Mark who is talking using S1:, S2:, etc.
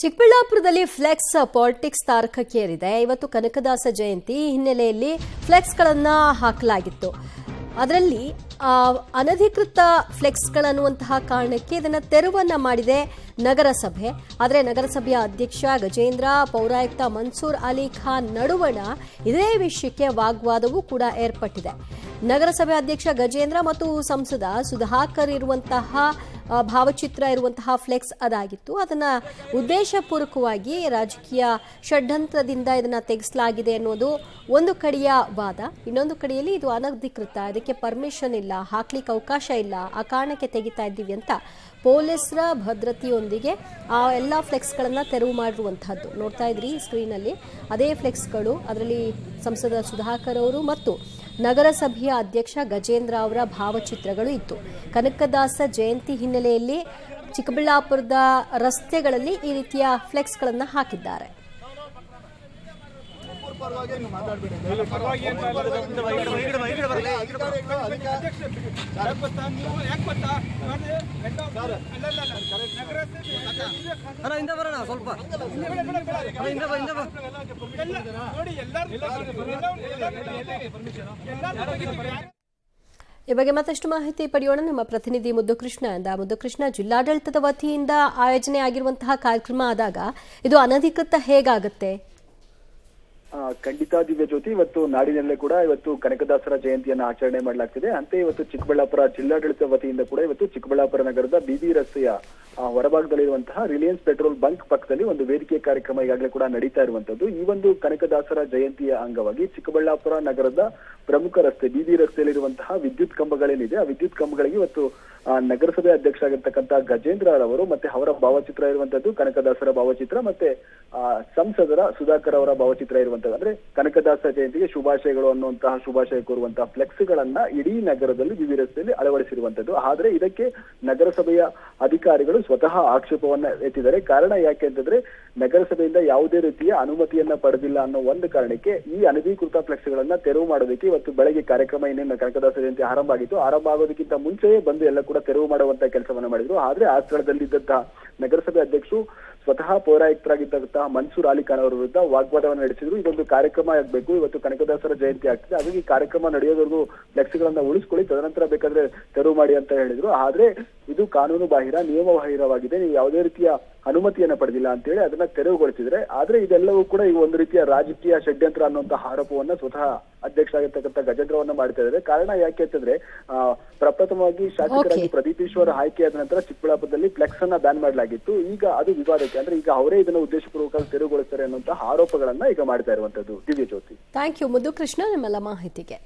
S1: ಚಿಕ್ಕಬಳ್ಳಾಪುರದಲ್ಲಿ flex politics ತಾರಕಕ್ಕೇರಿದೆ. ಇವತ್ತು ಕನಕದಾಸ ಜಯಂತಿ ಹಿನ್ನೆಲೆಯಲ್ಲಿ ಫ್ಲೆಕ್ಸ್ಗಳನ್ನು ಹಾಕಲಾಗಿತ್ತು. ಅದರಲ್ಲಿ ಅನಧಿಕೃತ ಫ್ಲೆಕ್ಸ್ಗಳನ್ನುವಂತಹ ಕಾರಣಕ್ಕೆ ಇದನ್ನು ತೆರವನ್ನು ಮಾಡಿದೆ ನಗರಸಭೆ. ಆದರೆ ನಗರಸಭೆಯ ಅಧ್ಯಕ್ಷ ಗಜೇಂದ್ರ, ಪೌರಾಯುಕ್ತ ಮನ್ಸೂರ್ ಅಲಿ ಖಾನ್ ನಡುವಣ ಇದೇ ವಿಷಯಕ್ಕೆ ವಾಗ್ವಾದವೂ ಕೂಡ ಏರ್ಪಟ್ಟಿದೆ. ನಗರಸಭೆ ಅಧ್ಯಕ್ಷ ಗಜೇಂದ್ರ ಮತ್ತು ಸಂಸದ ಸುಧಾಕರ್ ಇರುವಂತಹ ಭಾವಚಿತ್ರ ಇರುವಂತಹ ಫ್ಲೆಕ್ಸ್ ಅದಾಗಿತ್ತು. ಅದನ್ನು ಉದ್ದೇಶಪೂರ್ವಕವಾಗಿ ರಾಜಕೀಯ ಷಡ್ಯಂತ್ರದಿಂದ ಇದನ್ನು ತೆಗೆಸಲಾಗಿದೆ ಅನ್ನೋದು ಒಂದು ಕಡೆಯ ವಾದ. ಇನ್ನೊಂದು ಕಡೆಯಲ್ಲಿ ಇದು ಅನಧಿಕೃತ, ಇದಕ್ಕೆ ಪರ್ಮಿಷನ್ ಇಲ್ಲ, ಹಾಕ್ಲಿಕ್ಕೆ ಅವಕಾಶ ಇಲ್ಲ, ಆ ಕಾರಣಕ್ಕೆ ತೆಗಿತಾ ಇದ್ದೀವಿ ಅಂತ ಪೊಲೀಸರ ಭದ್ರತೆಯೊಂದಿಗೆ ಆ ಎಲ್ಲ ಫ್ಲೆಕ್ಸ್ಗಳನ್ನು ತೆರವು ಮಾಡಿರುವಂತಹದ್ದು ನೋಡ್ತಾ ಇದ್ರಿ ಸ್ಕ್ರೀನಲ್ಲಿ. ಅದೇ ಫ್ಲೆಕ್ಸ್ಗಳು, ಅದರಲ್ಲಿ ಸಂಸದ ಸುಧಾಕರ್ ಅವರು ಮತ್ತು ನಗರಸಭೆಯ ಅಧ್ಯಕ್ಷ ಗಜೇಂದ್ರ ಅವರ ಭಾವಚಿತ್ರಗಳು ಇತ್ತು. ಕನಕದಾಸ ಜಯಂತಿ ಹಿನ್ನೆಲೆಯಲ್ಲಿ ಚಿಕ್ಕಬಳ್ಳಾಪುರದ ರಸ್ತೆಗಳಲ್ಲಿ ಈ ರೀತಿಯ ಫ್ಲೆಕ್ಸ್ಗಳನ್ನು ಹಾಕಿದ್ದಾರೆ. ಈ ಬಗ್ಗೆ ಮತ್ತಷ್ಟು ಮಾಹಿತಿ ಪಡೆಯೋಣ ನಮ್ಮ ಪ್ರತಿನಿಧಿ ಮುದ್ದುಕೃಷ್ಣ. ಮುದ್ದುಕೃಷ್ಣ, ಜಿಲ್ಲಾಡಳಿತದ ವತಿಯಿಂದ ಆಯೋಜನೆ ಆಗಿರುವಂತಹ ಕಾರ್ಯಕ್ರಮ ಆದಾಗ ಇದು ಅನಧಿಕೃತ ಹೇಗಾಗುತ್ತೆ?
S2: ಖಂಡಿತ ದಿವ್ಯ ಜ್ಯೋತಿ, ಇವತ್ತು ನಾಡಿನಲ್ಲೇ ಕೂಡ ಇವತ್ತು ಕನಕದಾಸರ ಜಯಂತಿಯನ್ನು ಆಚರಣೆ ಮಾಡಲಾಗ್ತಿದೆ. ಅಂತೆ ಇವತ್ತು ಚಿಕ್ಕಬಳ್ಳಾಪುರ ಜಿಲ್ಲಾಡಳಿತ ವತಿಯಿಂದ ಕೂಡ ಇವತ್ತು ಚಿಕ್ಕಬಳ್ಳಾಪುರ ನಗರದ ಬಿಬಿ ರಸ್ತೆಯ ಹೊರಭಾಗದಲ್ಲಿರುವಂತಹ ರಿಲಯನ್ಸ್ ಪೆಟ್ರೋಲ್ ಬಂಕ್ ಪಕ್ಕದಲ್ಲಿ ಒಂದು ವೇದಿಕೆ ಕಾರ್ಯಕ್ರಮ ಈಗಾಗಲೇ ಕೂಡ ನಡೀತಾ ಇರುವಂತದ್ದು. ಈ ಒಂದು ಕನಕದಾಸರ ಜಯಂತಿಯ ಅಂಗವಾಗಿ ಚಿಕ್ಕಬಳ್ಳಾಪುರ ನಗರದ ಪ್ರಮುಖ ರಸ್ತೆ ಬಿಬಿ ರಸ್ತೆಯಲ್ಲಿರುವಂತಹ ವಿದ್ಯುತ್ ಕಂಬಗಳೇನಿದೆ, ಆ ವಿದ್ಯುತ್ ಕಂಬಗಳಿಗೆ ಇವತ್ತು ನಗರಸಭೆ ಅಧ್ಯಕ್ಷ ಆಗಿರ್ತಕ್ಕಂಥ ಗಜೇಂದ್ರ ಅವರು ಮತ್ತೆ ಅವರ ಭಾವಚಿತ್ರ ಇರುವಂತದ್ದು, ಕನಕದಾಸರ ಭಾವಚಿತ್ರ ಮತ್ತೆ ಸಂಸದರ ಸುಧಾಕರ್ ಅವರ ಭಾವಚಿತ್ರ ಇರುವಂತದ್ದು, ಅಂದ್ರೆ ಕನಕದಾಸ ಜಯಂತಿಗೆ ಶುಭಾಶಯಗಳು ಅನ್ನುವಂತಹ ಶುಭಾಶಯ ಕೋರುವಂತಹ ಫ್ಲೆಕ್ಸ್ ಗಳನ್ನ ಇಡೀ ನಗರದಲ್ಲಿ ವಿವಿ ರಸ್ತೆಯಲ್ಲಿ ಅಳವಡಿಸಿರುವಂತದ್ದು. ಆದ್ರೆ ಇದಕ್ಕೆ ನಗರಸಭೆಯ ಅಧಿಕಾರಿಗಳು ಸ್ವತಃ ಆಕ್ಷೇಪವನ್ನ ಎತ್ತಿದ್ದಾರೆ. ಕಾರಣ ಯಾಕೆ ಅಂತಂದ್ರೆ ನಗರಸಭೆಯಿಂದ ಯಾವುದೇ ರೀತಿಯ ಅನುಮತಿಯನ್ನ ಪಡೆದಿಲ್ಲ ಅನ್ನೋ ಒಂದು ಕಾರಣಕ್ಕೆ ಈ ಅನಧಿಕೃತ ಫ್ಲೆಕ್ಸ್ ಗಳನ್ನ ತೆರವು ಮಾಡೋದಕ್ಕೆ ಇವತ್ತು ಬೆಳಗ್ಗೆ ಕಾರ್ಯಕ್ರಮ ಇನ್ನೇನು ಕನಕದಾಸ ಜಯಂತಿ ಆರಂಭ ಆಗಿತ್ತು, ಆರಂಭ ಆಗೋದಕ್ಕಿಂತ ಮುಂಚೆಯೇ ಬಂದು ಎಲ್ಲ ಕೂಡ ತೆರವು ಮಾಡುವಂತಹ ಕೆಲಸವನ್ನ ಮಾಡಿದ್ರು. ಆದ್ರೆ ಆ ಸ್ಥಳದಲ್ಲಿದ್ದಂತಹ ನಗರಸಭೆ ಅಧ್ಯಕ್ಷರು ಸ್ವತಃ ಪೌರಾಯುಕ್ತರಾಗಿದ್ದಂತಹ ಮನ್ಸೂರ್ ಅಲಿ ಖಾನ್ ಅವರ ವಿರುದ್ಧ ವಾಗ್ವಾದವನ್ನು ನಡೆಸಿದ್ರು. ಇದೊಂದು ಕಾರ್ಯಕ್ರಮ ಆಗ್ಬೇಕು, ಇವತ್ತು ಕನಕದಾಸರ ಜಯಂತಿ ಆಗ್ತಿದೆ, ಹಾಗಾಗಿ ಕಾರ್ಯಕ್ರಮ ನಡೆಯೋದವರೆಗೂ ಫ್ಲೆಕ್ಸ್ಗಳನ್ನ ಉಳಿಸ್ಕೊಳ್ಳಿ, ತದನಂತರ ಬೇಕಾದ್ರೆ ತೆರವು ಮಾಡಿ ಅಂತ ಹೇಳಿದ್ರು. ಆದ್ರೆ ಇದು ಕಾನೂನು ಬಾಹಿರ, ನಿಯಮ ಬಾಹಿರವಾಗಿದೆ, ನೀವು ಯಾವುದೇ ರೀತಿಯ ಅನುಮತಿಯನ್ನ ಪಡೆದಿಲ್ಲ ಅಂತ ಹೇಳಿ ಅದನ್ನ ತೆರವುಗೊಳಿಸಿದ್ರೆ. ಆದ್ರೆ ಇದೆಲ್ಲವೂ ಕೂಡ ಈ ಒಂದು ರೀತಿಯ ರಾಜಕೀಯ ಷಡ್ಯಂತ್ರ ಅನ್ನುವಂತಹ ಆರೋಪವನ್ನ ಸ್ವತಃ ಅಧ್ಯಕ್ಷ ಆಗಿರ್ತಕ್ಕಂಥ ಗಜೇಂದ್ರವನ್ನ ಮಾಡ್ತಾ ಇದ್ದಾರೆ. ಕಾರಣ ಯಾಕೆ ಅಂತಂದ್ರೆ ಪ್ರಪ್ರಥಮವಾಗಿ ಶಾಸಕರಾಗಿ ಪ್ರದೀಪ್ ಈಶ್ವರ್ ಆಯ್ಕೆಯಾದ ನಂತರ ಚಿಕ್ಕಬಳ್ಳಾಪುರದಲ್ಲಿ ಫ್ಲೆಕ್ಸ್ ಅನ್ನ ಬ್ಯಾನ್ ಮಾಡಲಾಗಿತ್ತು. ಈಗ ಅದು ವಿವಾದಕ್ಕೆ, ಅಂದ್ರೆ ಈಗ ಅವರೇ ಇದನ್ನ ಉದ್ದೇಶಪೂರ್ವಕ ತೆರವುಗೊಳಿಸ್ತಾರೆ ಅನ್ನುವಂತಹ ಆರೋಪಗಳನ್ನ ಈಗ ಮಾಡ್ತಾ ಇರುವಂತದ್ದು. ದಿವ್ಯ ಜ್ಯೋತಿ,
S1: ಥ್ಯಾಂಕ್ ಯು ಮುದ್ದುಕೃಷ್ಣ ನಿಮ್ಮೆಲ್ಲ ಮಾಹಿತಿಗೆ.